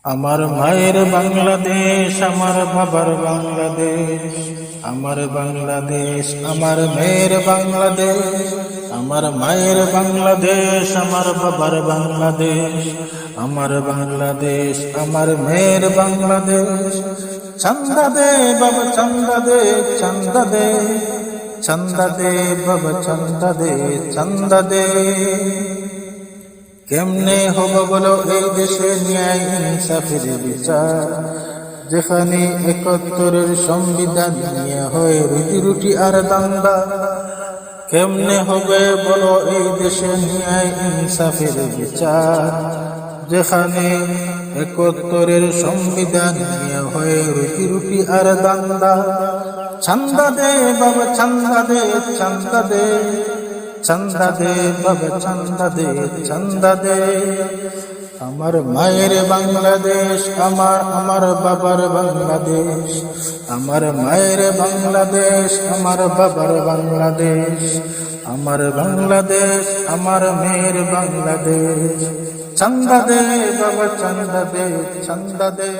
আমার মায়ের বাংলাদেশ, আমার বাবার বাংলাদেশ, আমার বাংলাদেশ, আমার মেয়ের বাংলাদেশ, আমার মায়ের বাংলাদেশ, আমার বাবার বাংলাদেশ, আমার বাংলাদেশ, আমার মেয়ের বাংলাদেশ। চন্দা দে বাবা চন্দা দে, চন্দা দে, চন্দা দে বাবা চন্দা দে, চন্দা দে। কেমনে হবে বলো এই দেশে ন্যায় ইনসাফের বিচার, যেখানে ৭১-এর সংবিধান নিয়ে হয় রুটি রুটি আর দাঙ্গা। কেমনে হবে বলো এই দেশে ন্যায় ইনসাফের বিচার, যেখানে ৭১-এর সংবিধান নিয়ে হয় রুটি রুটি আর দাঙ্গা। চন্দা দে বাবা চন্দা দে, চন্দা দে, চন্দা দে বাবা চন্দা দে, চন্দা দে। আমার মায়ের বাংলাদেশ, আমার বাবার বাংলাদেশ, আমার মায়ের বাংলাদেশ, আমার বাবার বাংলাদেশ, আমার বাংলাদেশ, আমার মেয়ের বাংলাদেশ। চন্দা দে বাবা চন্দা দে, চন্দা দে।